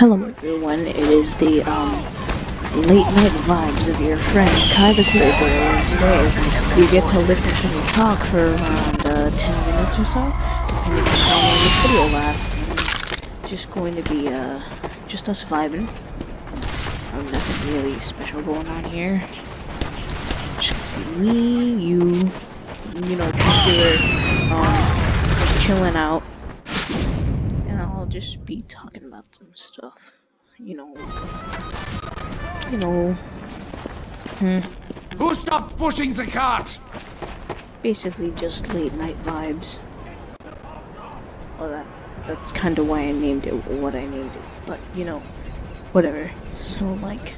Hello everyone, it is the late night vibes of your friend Kai the Clear Boy, and today you get to listen to me talk for around 10 minutes or so, depending on how long this video lasts. Just going to be just us vibing. Nothing really special going on here. Just me, you know, just chilling out. I'll just be talking about some stuff, Who stopped pushing the cart? basically just late night vibes. Well, that's kind of why I named it what I named it, but whatever. So like,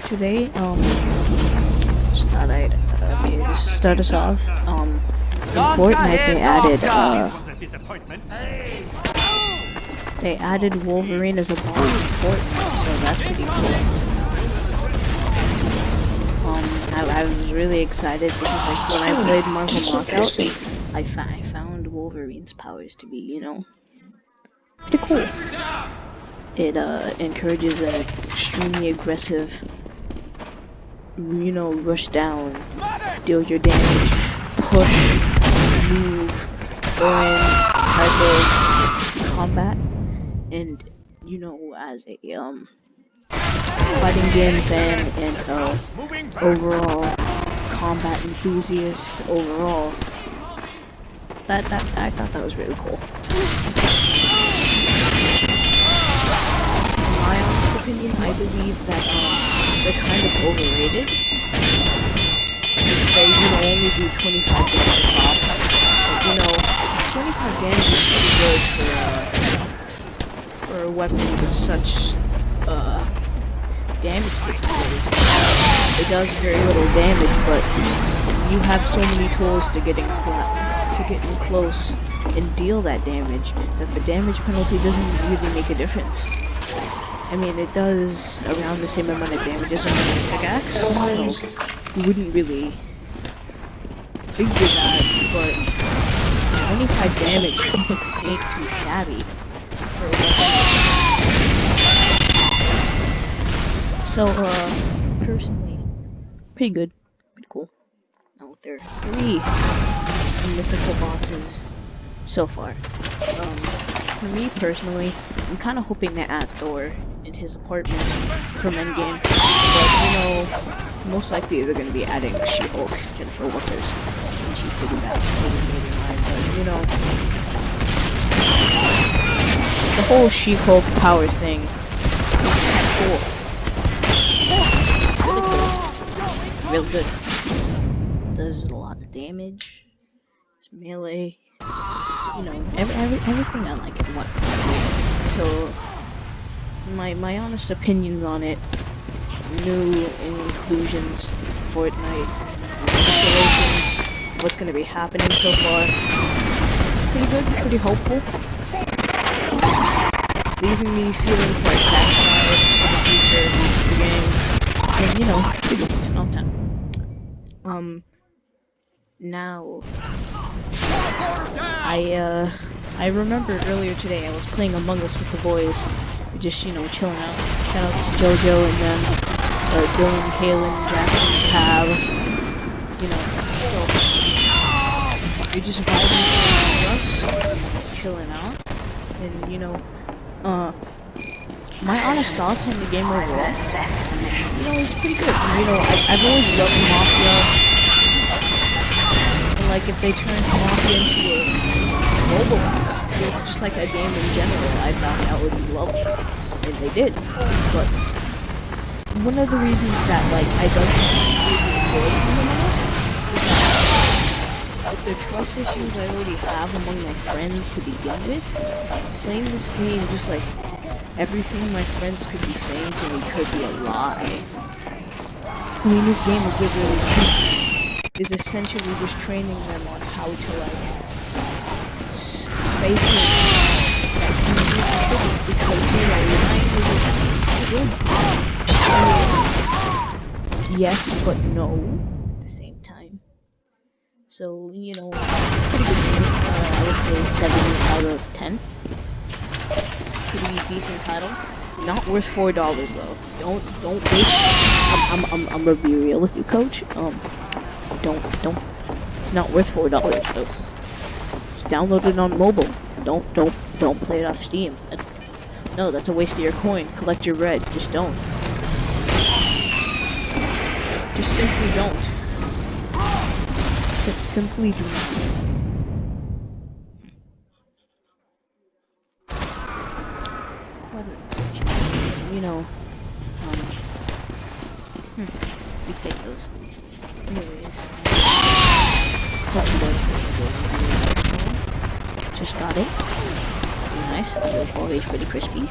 today, just thought I'd just start us off. In Fortnite they added Wolverine as a boss in Fortnite, so that's pretty cool. I was really excited because like when I played Marvel Knockout, I found Wolverine's powers to be, pretty cool. It encourages an extremely aggressive, rush down, deal your damage, push, move, burn type of combat. And as a fighting game fan and overall combat enthusiast overall, that I thought that was really cool. In my honest opinion, I believe that they're kind of overrated. They only do 25 damage off. But, 25 damage is pretty good for a weapon with such damage capabilities. It does very little damage, but you have so many tools to get in close and deal that damage that the damage penalty doesn't really make a difference. I mean, it does around the same amount of damage as a pickaxe, so you wouldn't really figure that, but 25 damage ain't too shabby for a weapon. So, personally, pretty good, pretty cool. Now, there are 3 mythical bosses so far. For me personally, I'm kind of hoping to add Thor in his apartment from Endgame, but most likely they're going to be adding She-Hulk, Jennifer Walters, and she's pretty bad. But the whole She-Hulk power thing is kind of cool. Really cool. Really good. Does a lot of damage. It's melee. Everything I like and what. So, my honest opinions on it. New inclusions, Fortnite, what's gonna be happening so far. Pretty good, pretty hopeful. Leaving me feeling quite satisfied for the future of the game. And pretty good, 10 out of 10. Now, I remember earlier today I was playing Among Us with the boys, just chilling out. Shout out to JoJo and them, Dylan, Kaylin, Jackson, Tab, so you're just vibing with us, chilling out, and my honest thoughts on the game overall, it's pretty good. I've always loved Mafia. Like if they turned Mafia into a mobile app, just like a game in general, I thought that would be lovely, and they did. But one of the reasons that I don't really enjoy it anymore is that with the trust issues I already have among my friends to begin with, playing this game just like everything my friends could be saying to me could be a lie. I mean, this game is literally is essentially just training them on how to say things that you shouldn't, because I mean, yes but no at the same time. So pretty good game. I would say 7 out of 10. Pretty decent title. Not worth $4 though. Don't waste. I'm gonna be real with you, coach. Don't. It's not worth $4 though. Just download it on mobile. Don't play it off Steam. No, that's a waste of your coin. Collect your bread. Just don't. Just simply don't. Simply do not. You know, we take those. Anyways, just got it. Pretty nice. The quality's pretty crispy.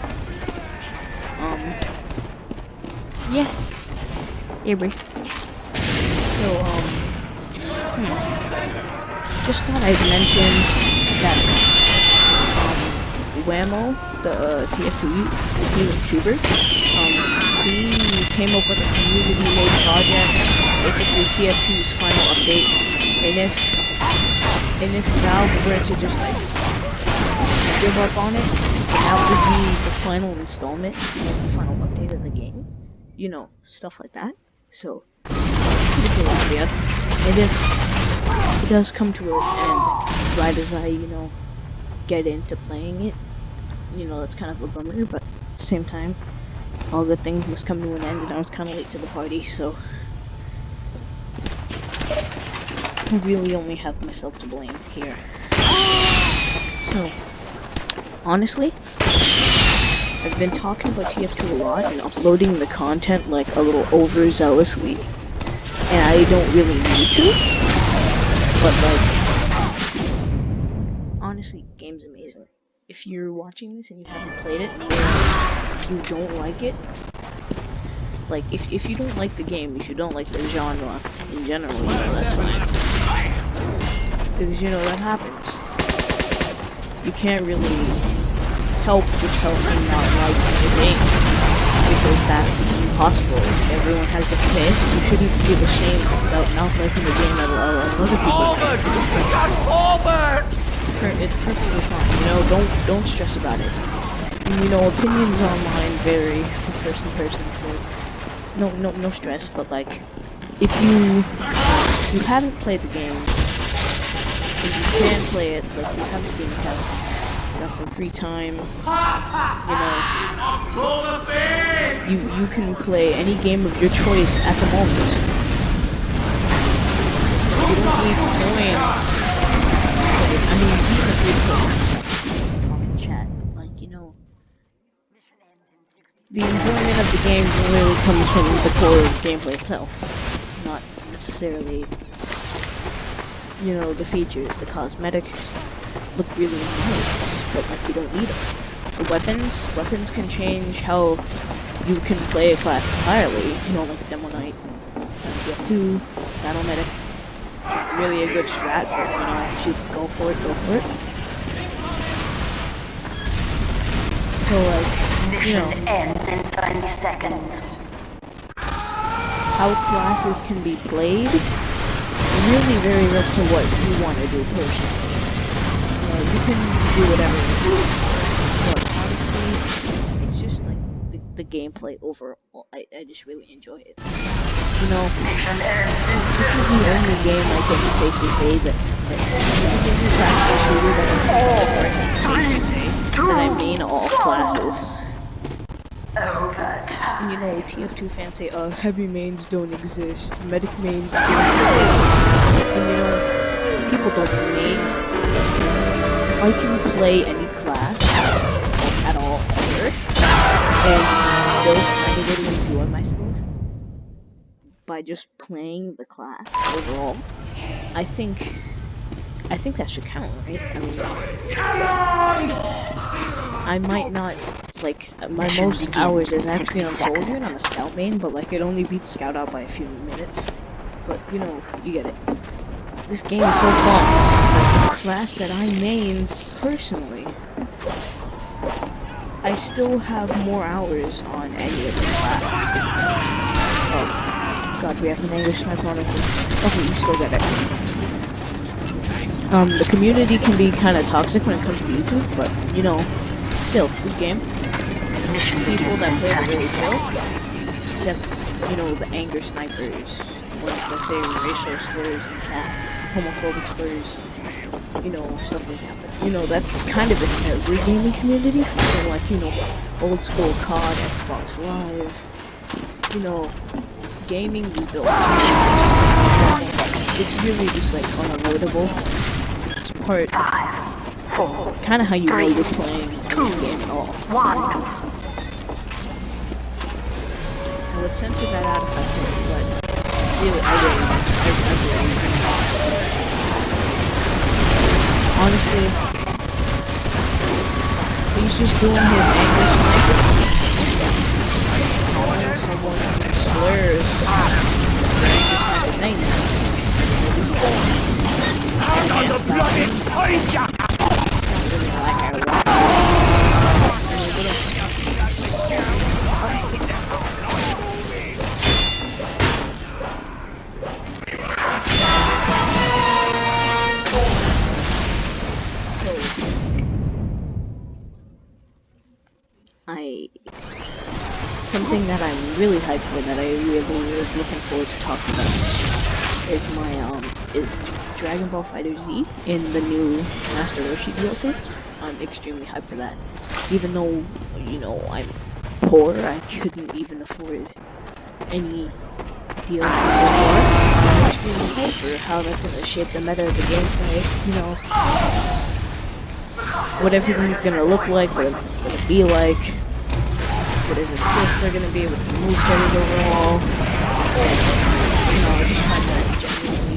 Yeah. Yeah, bro. So, just thought I'd mention that, Whammo, the TF2 YouTuber, he came up with a community-made project, basically TF2's final update, and if Valve were to just, like, give up on it, that would be the final installment, the final update of the game, you know, stuff like that. So, pretty cool idea. And if it does come to an end, right as I, you know, get into playing it, you know, that's kind of a bummer, but at the same time, all good things must come to an end, and I was kind of late to the party, so I really only have myself to blame here. So, honestly, I've been talking about TF2 a lot and uploading the content like a little overzealously, and I don't really need to, but like, honestly, game's amazing. If you're watching this and you haven't played it, or you don't like it, like, if you don't like the game, if you don't like the genre in general, you know, that's fine. Because, you know, that happens. You can't really help yourself and not like the game, because that's impossible. Everyone has a taste. You shouldn't feel ashamed about not liking the game that other people like. It's perfectly fine, you know, don't stress about it. You know, opinions online vary from person to person, so no stress, but like, if you haven't played the game, if you can play it, like, you have a Steam account, you got some free time, you know, you can play any game of your choice at the moment. You don't need coins. I mean, even if talk in chat, but like, you know, the enjoyment of the game really comes from the core gameplay itself, not necessarily, you know, the features. The cosmetics look really nice, but like, you don't need them. The weapons can change how you can play a class entirely, you know, like Demo Knight, TF2, Battle Medic. Really a good strat, but, you know, if you go for it, go for it. So, like, you know, mission ends in 30 seconds. How classes can be played really varies up to what you want to do personally. You can do whatever you do, but honestly, it's just like the gameplay overall. I just really enjoy it. You know, this is the only game I can safely say that, like, this is the only practical shooter that I mean all classes. And you know, TF2 fans say, heavy mains don't exist, medic mains don't exist. And you know, people don't mean, if I can play any class at all ever, and still kind of really enjoy myself by just playing the class overall, I think that should count, right? I mean, I might not, like, my most hours is actually on Soldier and I'm a Scout main, but like, it only beats Scout out by a few minutes. But you know, you get it. This game is so fun. Like, the class that I main personally, I still have more hours on any of the classes. Oh god, we have an English sniper on us. Okay, you still get it. The community can be kind of toxic when it comes to YouTube, but you know, still, good game. Mission People begins that in play it 30 really chill, seconds. except, you know, the anger snipers, ones that say racial slurs and chat, homophobic slurs, you know, stuff like that. But, you know, that's kind of in every gaming community, so like, you know, old school COD, Xbox Live, you know, gaming we built. It's really just like unavoidable. It's part, 5, 4, kind of how you know 3, you're playing any game at all. 1. I would censor that out if I could, but really, I really. Honestly, he's just doing his anger sniper. Calling someone slurs. Just name that. Stand on the bloody point, ya! It's not really like I want. Something that I'm really hyped for, that I really was looking forward to talking about, is my is Dragon Ball FighterZ in the new Master Roshi DLC. I'm extremely hyped for that. Even though, you know, I'm poor, I couldn't even afford any DLC so far. I'm extremely hyped for how that's gonna shape the meta of the gameplay. You know, what everything's gonna look like, what it's gonna be like. What his assists are gonna be, what the moveset is overall. You know, I just find that genuinely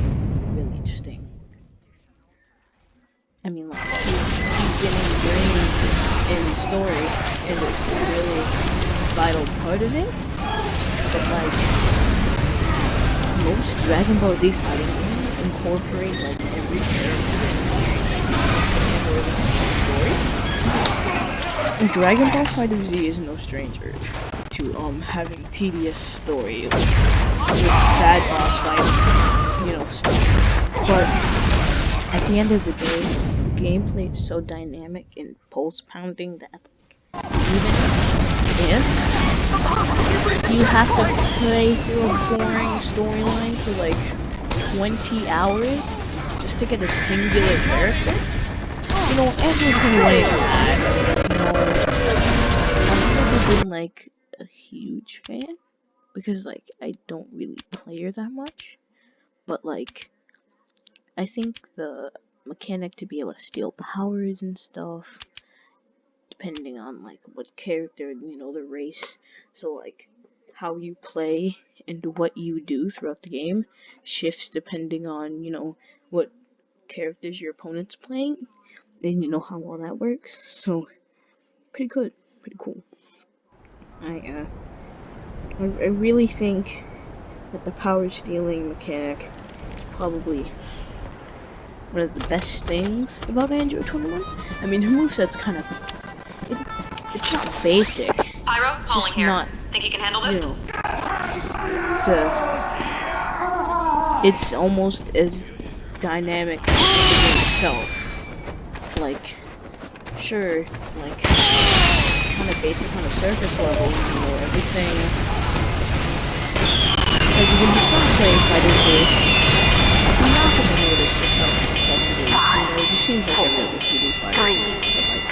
really interesting. I mean, like, he's getting ingrained in the story, and it's a really vital part of it. But like, most Dragon Ball Z fighting games incorporate like every character in the story. Dragon Ball FighterZ is no stranger to having tedious story, like, with bad boss fights, you know, stuff. But at the end of the day, the gameplay is so dynamic and pulse pounding that even if you have to play through a boring storyline for like 20 hours just to get a singular character, you know, Android 21 ain't bad. You know, I've never been like a huge fan because like I don't really play her that much. But like, I think the mechanic to be able to steal powers and stuff, depending on like what character, you know, the race. So like, how you play and what you do throughout the game shifts depending on, you know, what characters your opponent's playing. And you know how well that works, so pretty good, pretty cool. I really think that the power stealing mechanic is probably one of the best things about Android 21. I mean, her moveset's kind of, it's not basic. Pyro, It's calling just here. not, Think you can handle this? you know, it's almost as dynamic as itself. Like, sure, like, kind of basic on a surface level, you know, everything. Like, when you start playing FighterZ, you're not gonna notice just how complex it is, you know, it just seems like every other 2D fighter. But like,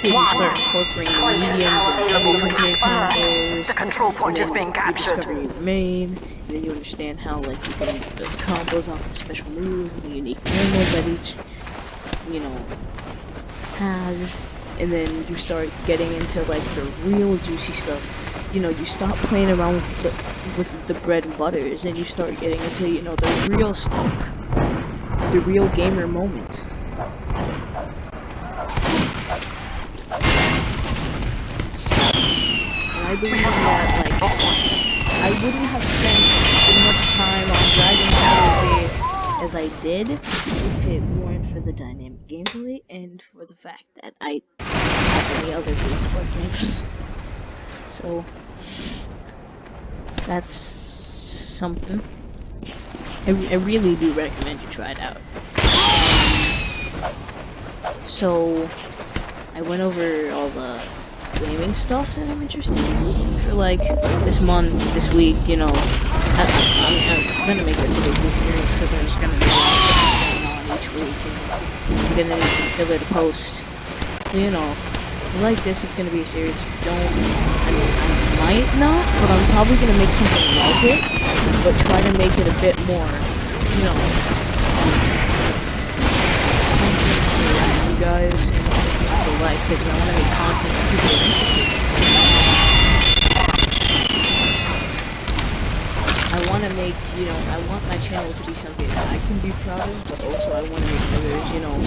when you start incorporating the mediums and doubles into your combos, The control point is being you captured. discover your main, and then you understand how, like, you can make the combos off the special moves and the unique combos that each, you know, has, and then you start getting into like the real juicy stuff. You know, you stop playing around with the bread and butters, and you start getting into, you know, the real stuff, the real gamer moment. And I believe that, like, I wouldn't have spent as much time on Dragon Ball Z as I did if it weren't for the dynamic gameplay and for the fact that I have any other PS4 games. So that's something. I really do recommend you try it out. So I went over all the gaming stuff that I'm interested in for like this month, this week, you know. I'm gonna make this a weekly series because there's gonna be a lot of things going on each week, and I'm gonna need some filler to post. So, you know, like this, it's gonna be a series. I might not, but I'm probably gonna make something like it, but try to make it a bit more, you know, something for you guys and people like, because I want to make content that people are interested in. I want to make, you know, I want my channel to be something that I can be proud of, but also I want to make others, you know,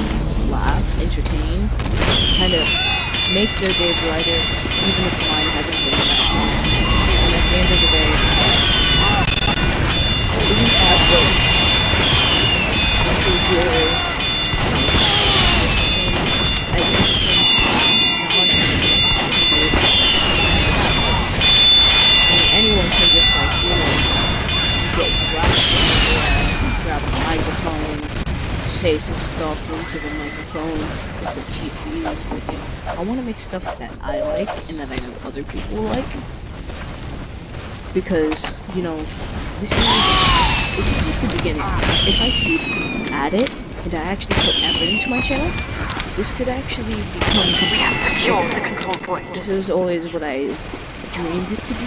laugh, entertain, kind of make their day brighter, even if mine hasn't been that. And at the end of the day, isn't that what is your anyone can just like, you know, grab a microphone, say some stuff into the microphone with the cheap views, but you know, I want to make stuff that I like and that I know other people like, because, you know, this is just the beginning. If I keep at it, and I actually put effort into my channel, this could actually become something. We have secured the control point. This is always what I dreamed it to be,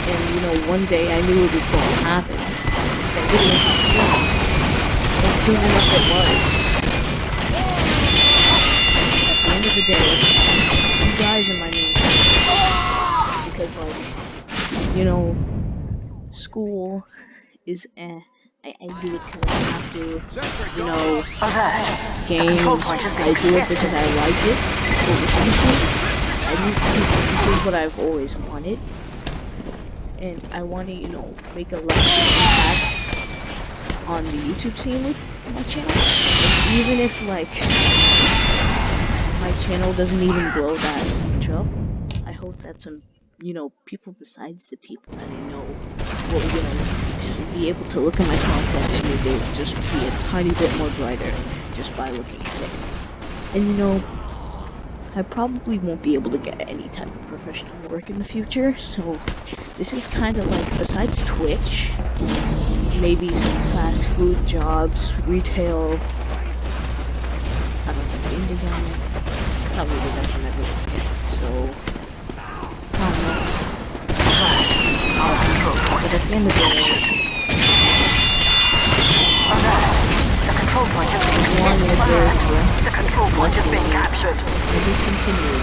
and you know, one day I knew it was going to happen. That didn't happen, and soon enough it was. At the end of the day, you guys are my main focus, because like, you know, school is I do it because I have to, you know, games, I do it because I like it, this is what I've always wanted, and I want to, you know, make a lasting impact on the YouTube scene with my channel, and even if, like, my channel doesn't even blow that much up, I hope that some, you know, people besides the people that I know will, you know, be able to look at my content and maybe it will just be a tiny bit more brighter just by looking at it. And you know, I probably won't be able to get any type of professional work in the future, so this is kind of like, besides Twitch, maybe some fast food jobs, retail, I don't know, game design, it's probably the best I'm ever gonna get, so, I don't know. But at the end of the day, The control point is being captured. The control point is being captured. Maybe continue.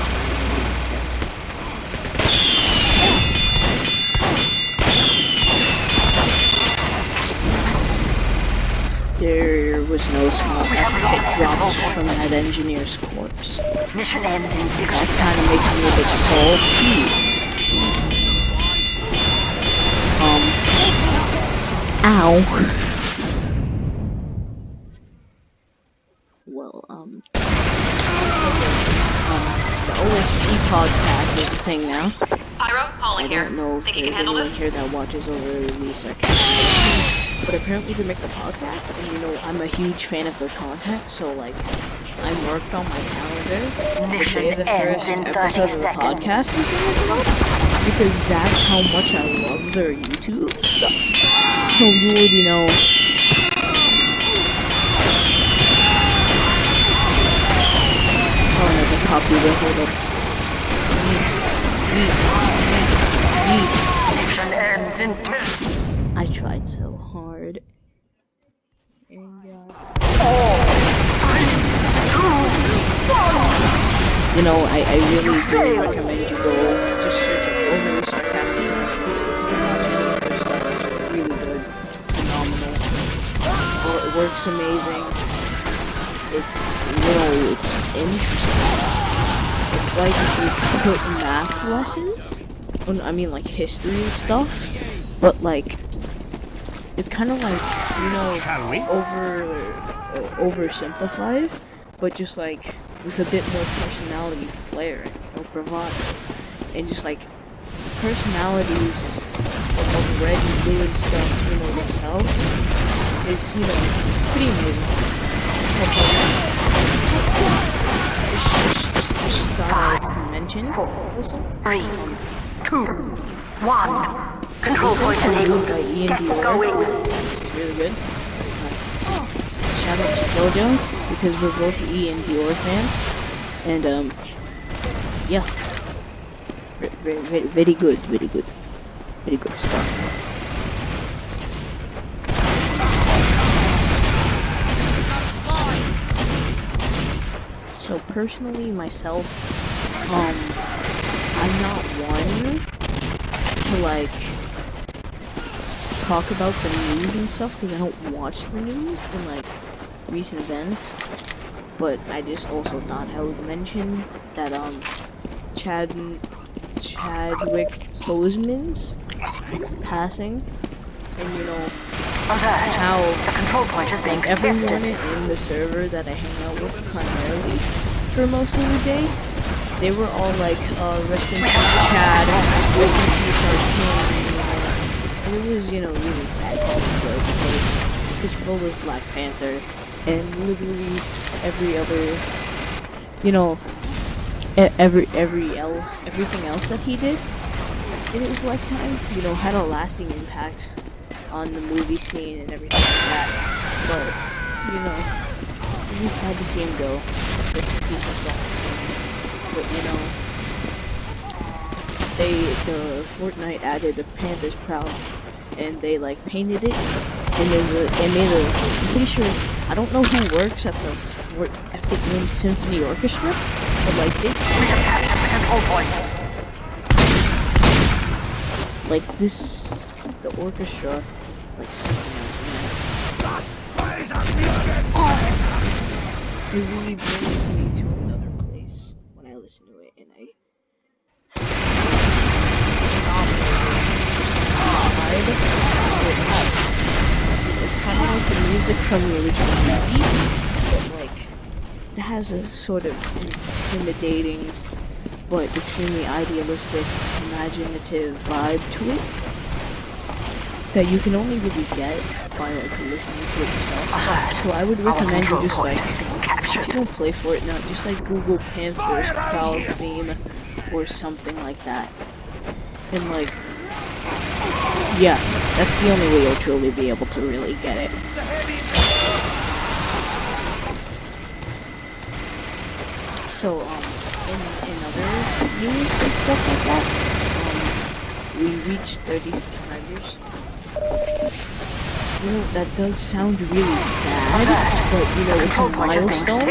There was no small hit drops from that engineer's corpse. Mission ends in 6 That kind of makes me a bit salty. Ow. Well, the OSP podcast is a thing now. Pyro, Holly here. I don't know if Think you there's can handle anyone this? here that watches over the sarcastic, but apparently they make the podcast, and you know, I'm a huge fan of their content, so like, I marked on my calendar the day of the first episode of the podcast was going to come out, because that's how much I love their YouTube stuff. So you already know. Oh no, the copy will hold up. Mission ends in 10. I tried so hard. And you know, I really do recommend you go just search up Overly Sarcastic. You can watch any of their stuff. It's really good. Phenomenal. Well, it works amazing. It's, you know, it's interesting. It's like if you put math lessons, I mean like history and stuff, but like, it's kind of like, you know, oversimplified, but just like, with a bit more personality flair, you know, bravado, and just like, personalities of Red and Blue and stuff, you know, themselves, is, you know, pretty amazing. just thought I'd mention also. 3, 2, 1. Control point enabled. By Ian Get Dior. going. This is really good. Shout out to JoJo because we're both Ian Dior fans, and yeah, very good, very good stuff. So personally, myself, I'm not one to like talk about the news and stuff because I don't watch the news and like recent events. But I just also thought I would mention that Chadwick Boseman's passing, and you know how The control point is being like everyone contested. in the server that I hang out with primarily for most of the day, they were all like, rest in peace Chad, rest in peace our king, and it was, you know, really sad to see because his role was Black Panther, and literally every other, you know, everything else that he did in his lifetime, you know, had a lasting impact on the movie scene and everything like that. But, you know, it was sad to see him go. Rest in peace of Black Panther. But, you know, the Fortnite added a Panther's Proud, and they like painted it, and they made a, I'm pretty sure, I don't know who works at the Epic Room Symphony Orchestra, but like they, We have captured the control point. like this, the orchestra is like something else, man. It really brings me to another place when I listen to it, and it's kind of like the music from the original movie, but like it has a sort of intimidating but extremely idealistic, imaginative vibe to it that you can only really get by like listening to it yourself. So I would recommend you just like, if you don't play Fortnite, just like Google Panther's Proud theme or something like that, and like, yeah, that's the only way you'll truly be able to really get it. So in other news and stuff like that, we reached 30 subscribers. You know, that does sound really sad, but you know, it's a milestone,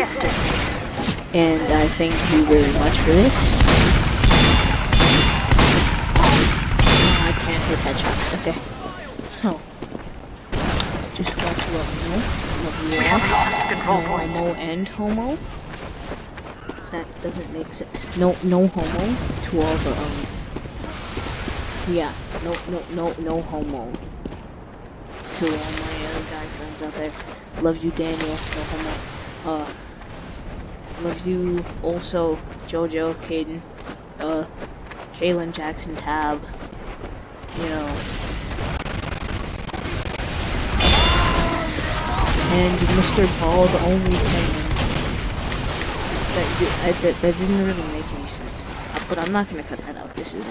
and I thank you very much for this. I can't hit headshots, okay. So, just want to let you know, love you all, no homo and homo. That doesn't make sense. No homo to all the, yeah, no homo to all my guy friends out there. Love you, Daniel, no homo. Love you also, JoJo, Caden, Kaylin, Jackson, Tab, you know. And Mr. Bald OnlyFans. That didn't really make any sense. But I'm not gonna cut that out. This is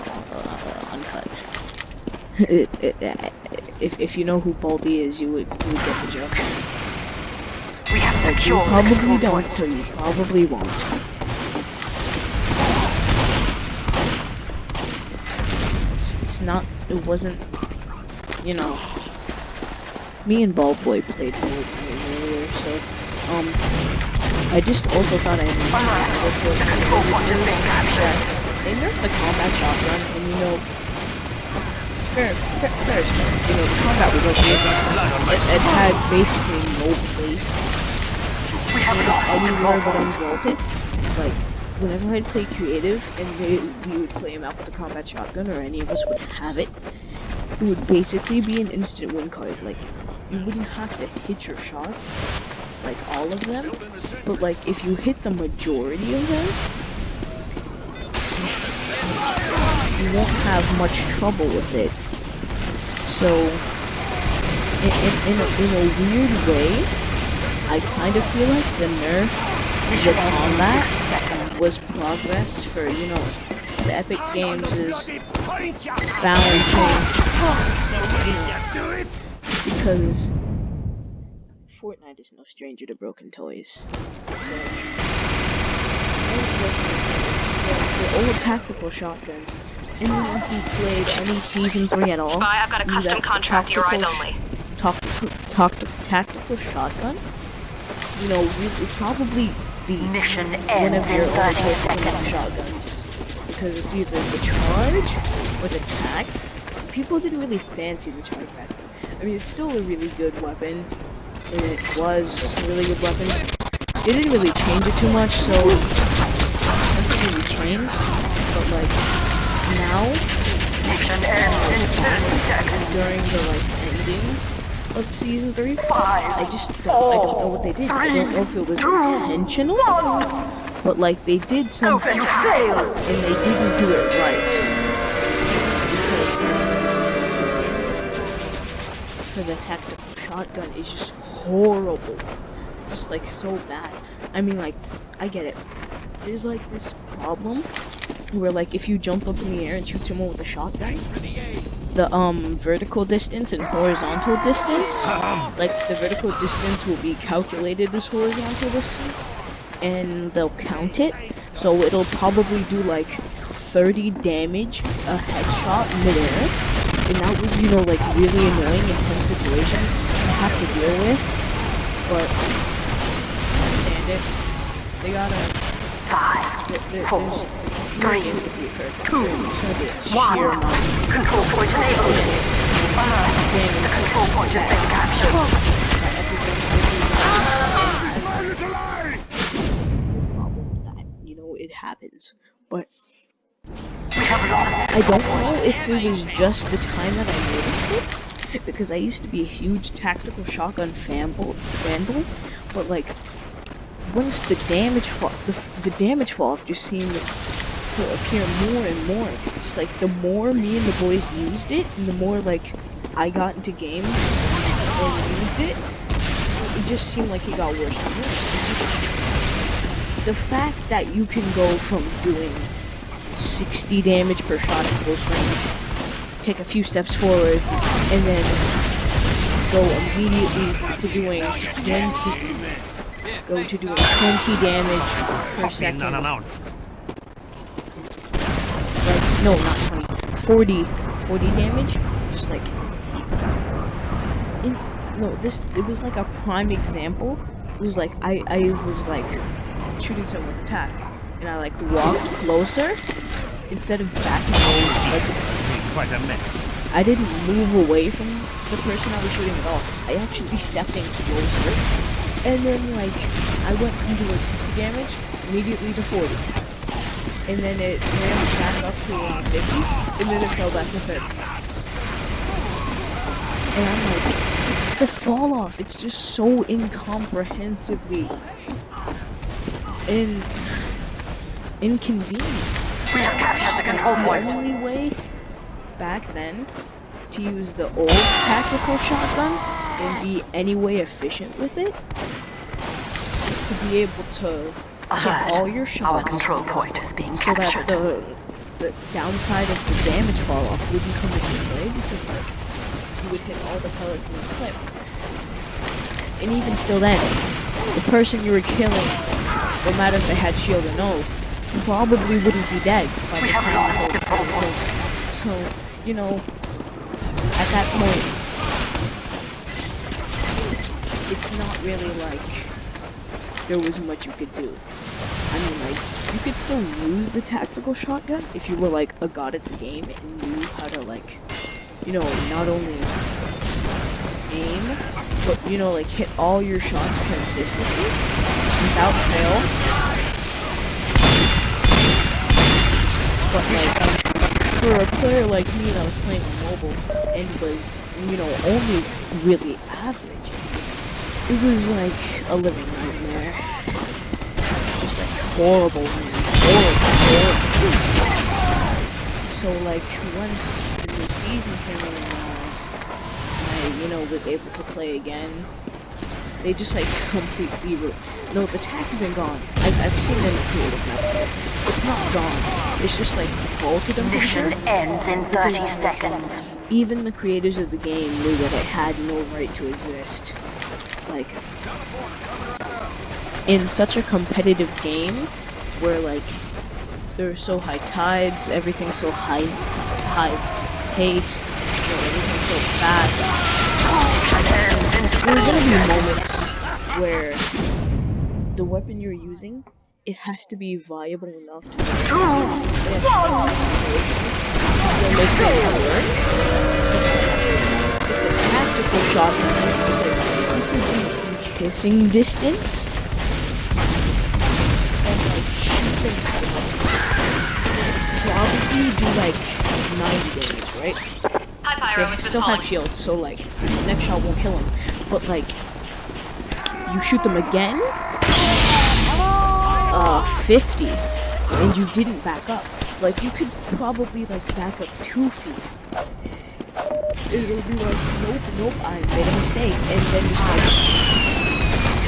uncut. If you know who Baldy is, you would get the joke. We have Like, you probably don't, so you probably won't. It's not. It wasn't. You know. Me and Bald Boy played Fortnite earlier, so I just also thought I'd mention the control point is being captured. They nerfed the combat shotgun, and you know, fair, you know, the combat was okay. It had basically no place. Anywhere but unvaulted. Like, whenever I'd play creative, and we would play a map with the combat shotgun, or any of us would have it, it would basically be an instant win card. Like, you wouldn't have to hit your shots, like all of them, but like if you hit the majority of them, you won't have much trouble with it. So in a weird way, I kind of feel like the nerf Mission the ends in combat 60 seconds. was progress for, you know, the Epic Games is Bloody point ya! balancing You do it! because Fortnite is no stranger to broken toys. The old tactical shotgun. Anyone who played any season 3 at all, Spy, I've got a knew custom that contract, your eyes only. Tactical shotgun, you know, really probably the Mission one ends of your in 30 oldest seconds. shotguns, because it's either the charge or the tac. People didn't really fancy the charge back then. I mean, it's still a really good weapon, and it was a really good weapon. They didn't really change it too much, so nothing really changed. But like now, Mission ends in 30 seconds. during the like ending of season 3, Five, I don't know what they did. I don't know if it was intentional, but like they did something You failed. and they didn't do it right. Because the tactical shotgun is just horrible. Just like so bad. I mean, like, I get it. There's like this problem where like if you jump up in the air and shoot someone with a shotgun, the vertical distance and horizontal distance, like the vertical distance will be calculated as horizontal distance, and they'll count it, so it'll probably do like 30 damage a headshot midair, and that was, you know, like really annoying in tense situations I have to deal with, but understand it. They gotta 5, 4, 3, 2, 1. sheer amount of Control point enabled. Alert. The control point has been captured. problem with that. You know, it happens. But We have lost. I don't know if it was just the time that I noticed it, because I used to be a huge tactical shotgun fanboy, but like once the damage fall, the damage fall just seemed to appear more and more. Just like the more me and the boys used it, and the more like I got into games and used it, it just seemed like it got worse and worse. The fact that you can go from doing 60 damage per shot at close range, take a few steps forward, and then go immediately to doing 20 damage per second. Unannounced. Like, no, not 20, 40 damage, just like, it was like a prime example. It was like, I was like, shooting someone with attack, and I like walked closer, instead of backing away, like, Quite a mess. I didn't move away from the person I was shooting at all. I actually stepped in closer, and then like, I went from doing 60 damage, immediately to 40. And then it ran back up to 50, and then it fell back to 30. And I'm like, the fall off, it's just so incomprehensibly inconvenient. We have captured the control The point. only way back then to use the old tactical shotgun and be any way efficient with it is to be able to hit all your Our shots control point is being so that captured. the downside of the damage fall off wouldn't come into play, because like you would hit all the pellets in the clip. And even still then, the person you were killing, no matter if they had shield or no, probably wouldn't be dead by the time the whole thing was over. So, you know, at that point, it's not really like there was much you could do. I mean, like, you could still use the tactical shotgun if you were like a god at the game and knew how to, like, you know, not only aim, but, you know, like, hit all your shots consistently without fail. But like, for a player like me that was playing on mobile and was, you know, only really average, it was like a living nightmare. Just like horrible, man. Horrible. So like, once the new season came around, I, you know, was able to play again. they just like completely no, the attack isn't gone. I've seen it in the creative map. It's not gone. It's just like vaulted under Mission there. ends in 30 seconds. Even the creators of the game knew that it had no right to exist. Like, in such a competitive game, where like, there's so high tides, everything's so high paced, you know, everything's so fast. There's gonna be moments where the weapon you're using, it has to be viable enough to make it work. The tactical shotgun is like kissing distance and like shoot them probably do like 90 damage, right? They still have shields, so like the next shot won't kill them. But like you shoot them again, 50, and you didn't back up. Like you could probably like back up 2 feet. It'll be like, nope, I made a mistake, and then just like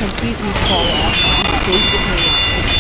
completely fall off. You basically